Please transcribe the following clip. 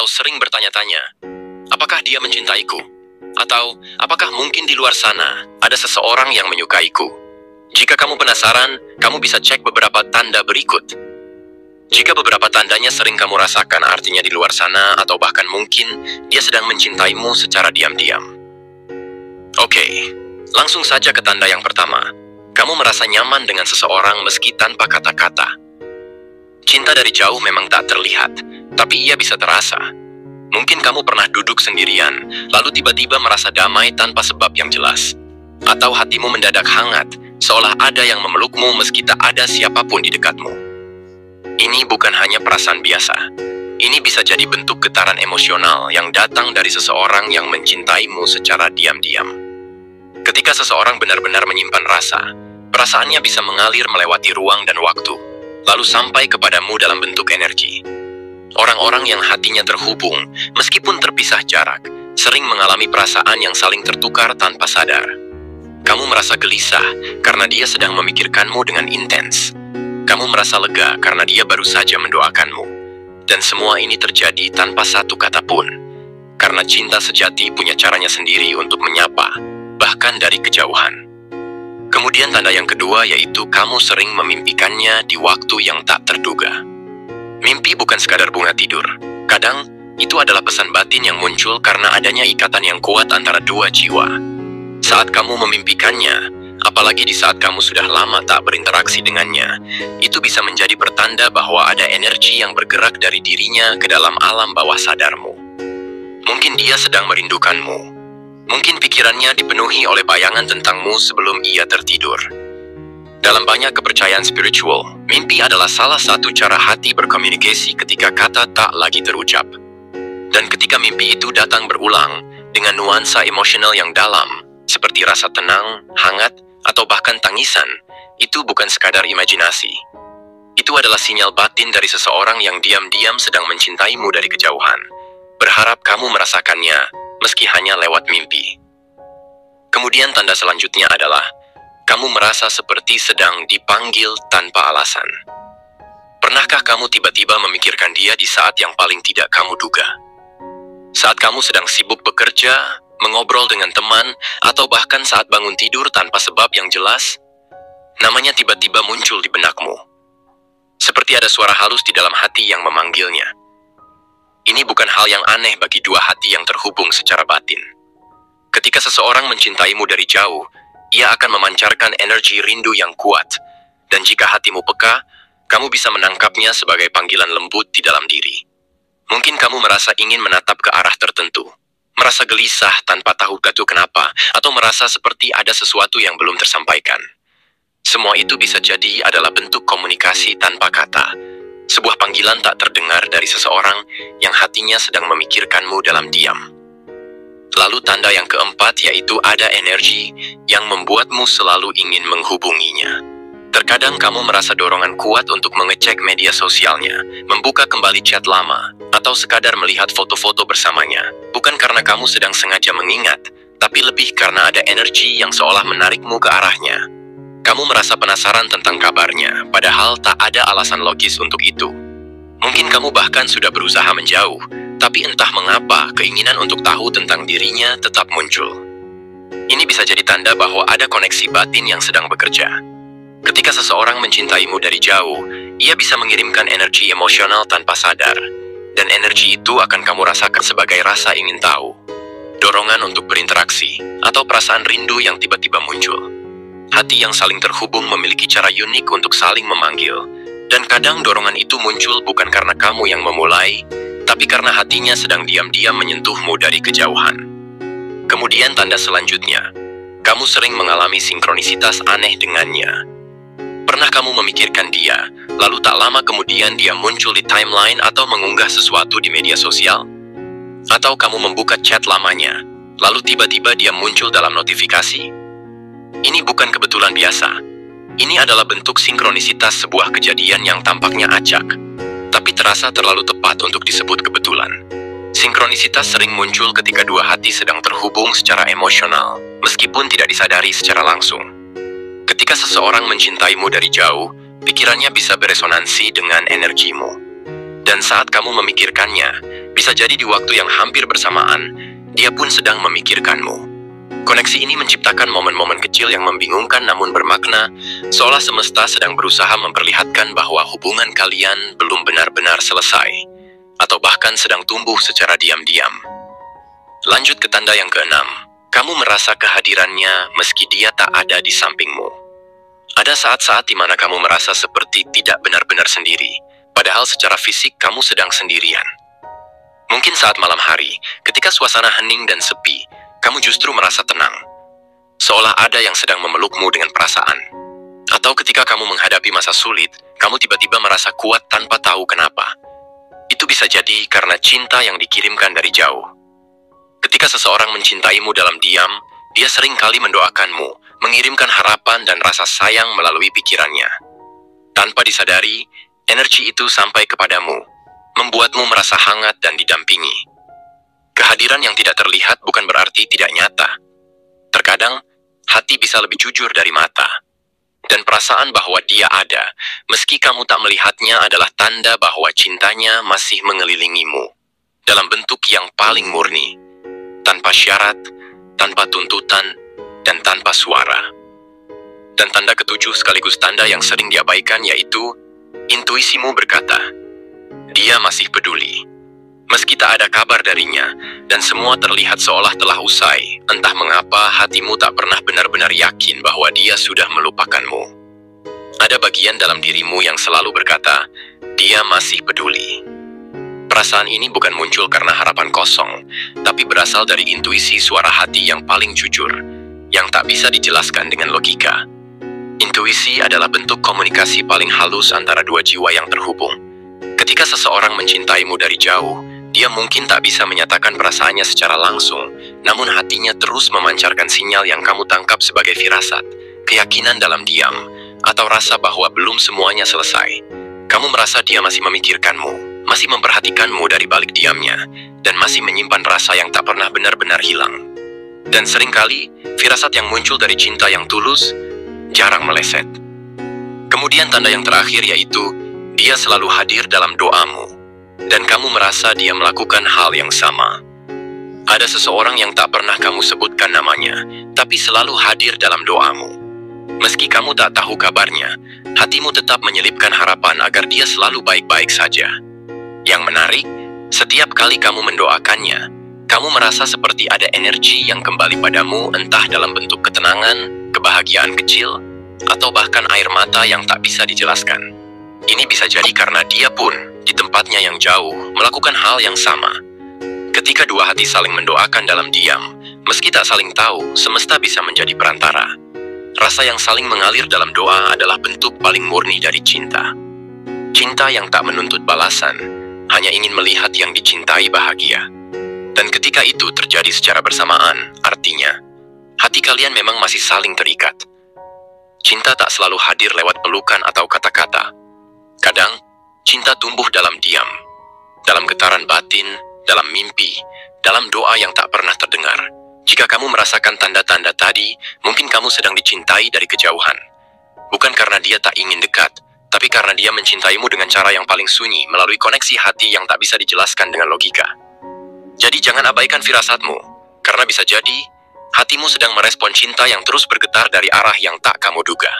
atau sering bertanya-tanya, apakah dia mencintaiku? Atau apakah mungkin di luar sana ada seseorang yang menyukaiku? Jika kamu penasaran, kamu bisa cek beberapa tanda berikut. Jika beberapa tandanya sering kamu rasakan, artinya di luar sana atau bahkan mungkin dia sedang mencintaimu secara diam-diam. Oke, langsung saja ke tanda yang pertama. Kamu merasa nyaman dengan seseorang meski tanpa kata-kata. Cinta dari jauh memang tak terlihat, tapi ia bisa terasa. Mungkin kamu pernah duduk sendirian, lalu tiba-tiba merasa damai tanpa sebab yang jelas. Atau hatimu mendadak hangat, seolah ada yang memelukmu meski tak ada siapapun di dekatmu. Ini bukan hanya perasaan biasa. Ini bisa jadi bentuk getaran emosional yang datang dari seseorang yang mencintaimu secara diam-diam. Ketika seseorang benar-benar menyimpan rasa, perasaannya bisa mengalir melewati ruang dan waktu, lalu sampai kepadamu dalam bentuk energi. Orang-orang yang hatinya terhubung, meskipun terpisah jarak, sering mengalami perasaan yang saling tertukar tanpa sadar. Kamu merasa gelisah karena dia sedang memikirkanmu dengan intens. Kamu merasa lega karena dia baru saja mendoakanmu. Dan semua ini terjadi tanpa satu kata pun. Karena cinta sejati punya caranya sendiri untuk menyapa, bahkan dari kejauhan. Kemudian tanda yang kedua yaitu kamu sering memimpikannya di waktu yang tak terduga. Mimpi bukan sekadar bunga tidur. Kadang, itu adalah pesan batin yang muncul karena adanya ikatan yang kuat antara dua jiwa. Saat kamu memimpikannya, apalagi di saat kamu sudah lama tak berinteraksi dengannya, itu bisa menjadi pertanda bahwa ada energi yang bergerak dari dirinya ke dalam alam bawah sadarmu. Mungkin dia sedang merindukanmu. Mungkin pikirannya dipenuhi oleh bayangan tentangmu sebelum ia tertidur. Dalam banyak kepercayaan spiritual, mimpi adalah salah satu cara hati berkomunikasi ketika kata tak lagi terucap. Dan ketika mimpi itu datang berulang, dengan nuansa emosional yang dalam, seperti rasa tenang, hangat, atau bahkan tangisan, itu bukan sekadar imajinasi. Itu adalah sinyal batin dari seseorang yang diam-diam sedang mencintaimu dari kejauhan, berharap kamu merasakannya, meski hanya lewat mimpi. Kemudian tanda selanjutnya adalah, kamu merasa seperti sedang dipanggil tanpa alasan. Pernahkah kamu tiba-tiba memikirkan dia di saat yang paling tidak kamu duga? Saat kamu sedang sibuk bekerja, mengobrol dengan teman, atau bahkan saat bangun tidur tanpa sebab yang jelas, namanya tiba-tiba muncul di benakmu. Seperti ada suara halus di dalam hati yang memanggilnya. Ini bukan hal yang aneh bagi dua hati yang terhubung secara batin. Ketika seseorang mencintaimu dari jauh, ia akan memancarkan energi rindu yang kuat, dan jika hatimu peka, kamu bisa menangkapnya sebagai panggilan lembut di dalam diri. Mungkin kamu merasa ingin menatap ke arah tertentu, merasa gelisah tanpa tahu kenapa, atau merasa seperti ada sesuatu yang belum tersampaikan. Semua itu bisa jadi adalah bentuk komunikasi tanpa kata, sebuah panggilan tak terdengar dari seseorang yang hatinya sedang memikirkanmu dalam diam. Lalu tanda yang keempat yaitu ada energi yang membuatmu selalu ingin menghubunginya. Terkadang kamu merasa dorongan kuat untuk mengecek media sosialnya, membuka kembali chat lama, atau sekadar melihat foto-foto bersamanya. Bukan karena kamu sedang sengaja mengingat, tapi lebih karena ada energi yang seolah menarikmu ke arahnya. Kamu merasa penasaran tentang kabarnya, padahal tak ada alasan logis untuk itu. Mungkin kamu bahkan sudah berusaha menjauh, tapi entah mengapa keinginan untuk tahu tentang dirinya tetap muncul. Ini bisa jadi tanda bahwa ada koneksi batin yang sedang bekerja. Ketika seseorang mencintaimu dari jauh, ia bisa mengirimkan energi emosional tanpa sadar, dan energi itu akan kamu rasakan sebagai rasa ingin tahu, dorongan untuk berinteraksi, atau perasaan rindu yang tiba-tiba muncul. Hati yang saling terhubung memiliki cara unik untuk saling memanggil, dan kadang dorongan itu muncul bukan karena kamu yang memulai, tapi karena hatinya sedang diam-diam menyentuhmu dari kejauhan. Kemudian tanda selanjutnya, kamu sering mengalami sinkronisitas aneh dengannya. Pernah kamu memikirkan dia, lalu tak lama kemudian dia muncul di timeline atau mengunggah sesuatu di media sosial? Atau kamu membuka chat lamanya, lalu tiba-tiba dia muncul dalam notifikasi? Ini bukan kebetulan biasa. Ini adalah bentuk sinkronisitas sebuah kejadian yang tampaknya acak, tapi terasa terlalu tepat untuk disebut kebetulan. Sinkronisitas sering muncul ketika dua hati sedang terhubung secara emosional, meskipun tidak disadari secara langsung. Ketika seseorang mencintaimu dari jauh, pikirannya bisa beresonansi dengan energimu. Dan saat kamu memikirkannya, Bisa jadi di waktu yang hampir bersamaan, dia pun sedang memikirkanmu. Koneksi ini menciptakan momen-momen kecil yang membingungkan namun bermakna, seolah semesta sedang berusaha memperlihatkan bahwa hubungan kalian belum benar-benar selesai, atau bahkan sedang tumbuh secara diam-diam. Lanjut ke tanda yang keenam. Kamu merasa kehadirannya meski dia tak ada di sampingmu. Ada saat-saat di mana kamu merasa seperti tidak benar-benar sendiri, padahal secara fisik kamu sedang sendirian. Mungkin saat malam hari, ketika suasana hening dan sepi, kamu justru merasa tenang, seolah ada yang sedang memelukmu dengan perasaan. Atau ketika kamu menghadapi masa sulit, kamu tiba-tiba merasa kuat tanpa tahu kenapa. Itu bisa jadi karena cinta yang dikirimkan dari jauh. Ketika seseorang mencintaimu dalam diam, dia sering kali mendoakanmu, mengirimkan harapan dan rasa sayang melalui pikirannya. Tanpa disadari, energi itu sampai kepadamu, membuatmu merasa hangat dan didampingi. Kehadiran yang tidak terlihat bukan berarti tidak nyata. Terkadang, hati bisa lebih jujur dari mata. Dan perasaan bahwa dia ada, meski kamu tak melihatnya adalah tanda bahwa cintanya masih mengelilingimu, dalam bentuk yang paling murni. Tanpa syarat, tanpa tuntutan, dan tanpa suara. Dan tanda ketujuh sekaligus tanda yang sering diabaikan yaitu, intuisimu berkata, dia masih peduli. Meski tak ada kabar darinya, dan semua terlihat seolah telah usai, entah mengapa hatimu tak pernah benar-benar yakin bahwa dia sudah melupakanmu. Ada bagian dalam dirimu yang selalu berkata, dia masih peduli. Perasaan ini bukan muncul karena harapan kosong, tapi berasal dari intuisi suara hati yang paling jujur, yang tak bisa dijelaskan dengan logika. Intuisi adalah bentuk komunikasi paling halus antara dua jiwa yang terhubung. Ketika seseorang mencintaimu dari jauh, dia mungkin tak bisa menyatakan perasaannya secara langsung, namun hatinya terus memancarkan sinyal yang kamu tangkap sebagai firasat, keyakinan dalam diam, atau rasa bahwa belum semuanya selesai. Kamu merasa dia masih memikirkanmu, masih memperhatikanmu dari balik diamnya, dan masih menyimpan rasa yang tak pernah benar-benar hilang. Dan seringkali, firasat yang muncul dari cinta yang tulus, jarang meleset. Kemudian tanda yang terakhir yaitu, dia selalu hadir dalam doamu, dan kamu merasa dia melakukan hal yang sama. Ada seseorang yang tak pernah kamu sebutkan namanya, tapi selalu hadir dalam doamu. Meski kamu tak tahu kabarnya, hatimu tetap menyelipkan harapan agar dia selalu baik-baik saja. Yang menarik, setiap kali kamu mendoakannya, kamu merasa seperti ada energi yang kembali padamu entah dalam bentuk ketenangan, kebahagiaan kecil, atau bahkan air mata yang tak bisa dijelaskan. Ini bisa jadi karena dia pun, di tempatnya yang jauh, melakukan hal yang sama. Ketika dua hati saling mendoakan dalam diam, meski tak saling tahu, semesta bisa menjadi perantara. Rasa yang saling mengalir dalam doa adalah bentuk paling murni dari cinta. Cinta yang tak menuntut balasan, hanya ingin melihat yang dicintai bahagia. Dan ketika itu terjadi secara bersamaan, artinya, hati kalian memang masih saling terikat. Cinta tak selalu hadir lewat pelukan atau kata-kata. Kadang, cinta tumbuh dalam diam, dalam getaran batin, dalam mimpi, dalam doa yang tak pernah terdengar. Jika kamu merasakan tanda-tanda tadi, mungkin kamu sedang dicintai dari kejauhan. Bukan karena dia tak ingin dekat, tapi karena dia mencintaimu dengan cara yang paling sunyi, melalui koneksi hati yang tak bisa dijelaskan dengan logika. Jadi jangan abaikan firasatmu, karena bisa jadi, hatimu sedang merespon cinta yang terus bergetar dari arah yang tak kamu duga.